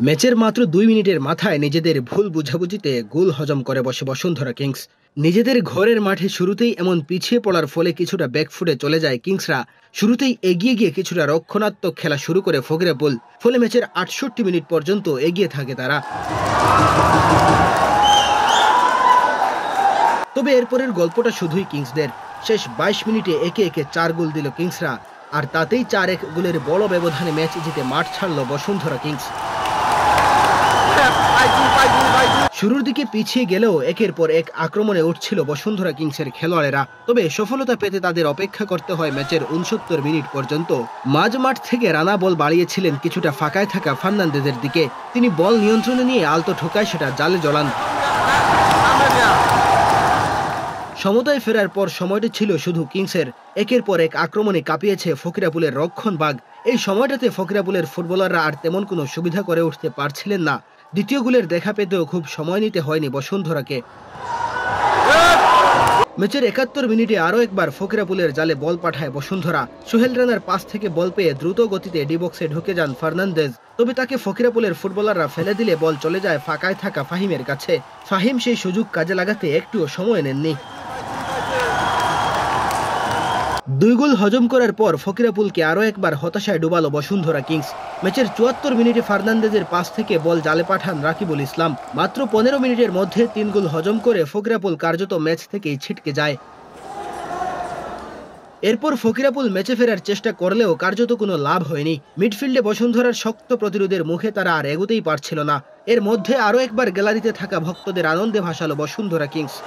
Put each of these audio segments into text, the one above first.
ম্যাচের মাত্র ২ মিনিটের মাথায় নিজেদের ভুল বুঝাবুঝিতে গোল হজম করে বসে বসুন্ধরা কিংস। নিজেদের ঘরের মাঠে শুরুতেই এমন পিছিয়ে পড়ার ফলে কিছুটা ব্যাকফুটে চলে যায় কিংসরা। শুরুতেই এগিয়ে গিয়ে কিছুটা রক্ষণাত্মক খেলা শুরু করে ফকিরাপুল, ফলে ম্যাচের ৬৮ মিনিট পর্যন্ত এগিয়ে থাকে তারা। তবে এরপরের গল্পটা শুধুই কিংসদের। শেষ ২২ মিনিটে একে একে ৪ গোল দিল কিংসরা, আর তাতেই ৪-১ গোলের বড় ব্যবধানে ম্যাচ জিতে মাঠ ছাড়ল বসুন্ধরা কিংস। শুরুর দিকে পিছিয়ে গেলেও একের পর এক আক্রমণে উঠছিল বসুন্ধরা কিংসের খেলোয়াড়েরা। তবে সফলতা পেতে তাদের অপেক্ষা করতে হয় ম্যাচের ৬৯ মিনিট পর্যন্ত। মাঝ মাঠ থেকে রানা বল বাড়িয়েছিলেন কিছুটা ফাঁকায় থাকা ফার্নান্দেজের দিকে। তিনি বল নিয়ন্ত্রণে নিয়ে আলতো ঠোকায় সেটা জালে জড়ান। সমতায় ফেরার পর সময়টি ছিল শুধু কিংসের। একের পর এক আক্রমণে কাঁপিয়েছে ফকিরাপুলের রক্ষণভাগ। এই সময়টাতে ফকিরাপুলের ফুটবলাররা আর তেমন কোনো সুবিধা করে উঠতে পারছিলেন না। দ্বিতীয় গোলের দেখা পেতেও খুব সময় নিতে হয়নি বসুন্ধরাকে। ম্যাচের ৭১ মিনিটে আরও একবার ফকিরাপুলের জালে বল পাঠায় বসুন্ধরা। সোহেল রানার পাস থেকে বল পেয়ে দ্রুত গতিতে ডি বক্সে ঢুকে যান ফার্নান্দেজ। তবে তাকে ফকিরাপুলের ফুটবলাররা ফেলে দিলে বল চলে যায় ফাঁকায় থাকা ফাহিমের কাছে। ফাহিম সেই সুযোগ কাজে লাগাতে একটুও সময় নেননি। ২ গোল হজম করার পর ফকিরাপুলকে আরও একবার হতাশায় ডুবালো বসুন্ধরা কিংস। ম্যাচের ৭৪ মিনিটে ফার্নান্দেজের পাস থেকে বল জালে পাঠান রাকিবুল ইসলাম। মাত্র ১৫ মিনিটের মধ্যে ৩ গোল হজম করে ফকিরাপুল কার্যত ম্যাচ থেকেই ছিটকে যায়। এরপর ফকিরাপুল ম্যাচে ফেরার চেষ্টা করলেও কার্যত কোনো লাভ হয়নি। মিডফিল্ডে বসুন্ধরার শক্ত প্রতিরোধের মুখে তারা আর এগোতেই পারছিল না। এর মধ্যে আরও একবার গ্যালারিতে থাকা ভক্তদের আনন্দে ভাসালো বসুন্ধরা কিংস।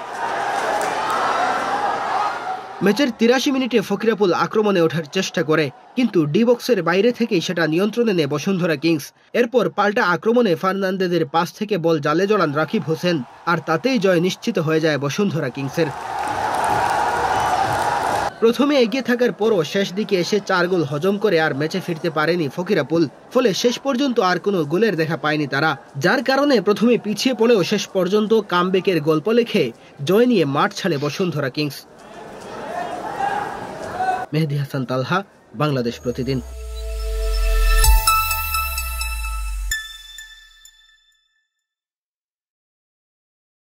ম্যাচের ৮৩ মিনিটে ফকিরাপুল আক্রমণে ওঠার চেষ্টা করে, কিন্তু ডি বক্সের বাইরে থেকেই সেটা নিয়ন্ত্রণে নেয় বসুন্ধরা কিংস। এরপর পাল্টা আক্রমণে ফার্নান্দেজের পাস থেকে বল জালে জড়ান রাকিব হোসেন, আর তাতেই জয় নিশ্চিত হয়ে যায় বসুন্ধরা কিংসের। প্রথমে এগিয়ে থাকার পরও শেষ দিকে এসে ৪ গোল হজম করে আর ম্যাচে ফিরতে পারেনি ফকিরাপুল। ফলে শেষ পর্যন্ত আর কোনো গোলের দেখা পায়নি তারা, যার কারণে প্রথমে পিছিয়ে পড়েও শেষ পর্যন্ত কামব্যাকের গল্প লেখে জয় নিয়ে মাঠ ছাড়ে বসুন্ধরা কিংস। মেহেদী হাসান তালহা, বাংলাদেশ প্রতিদিন।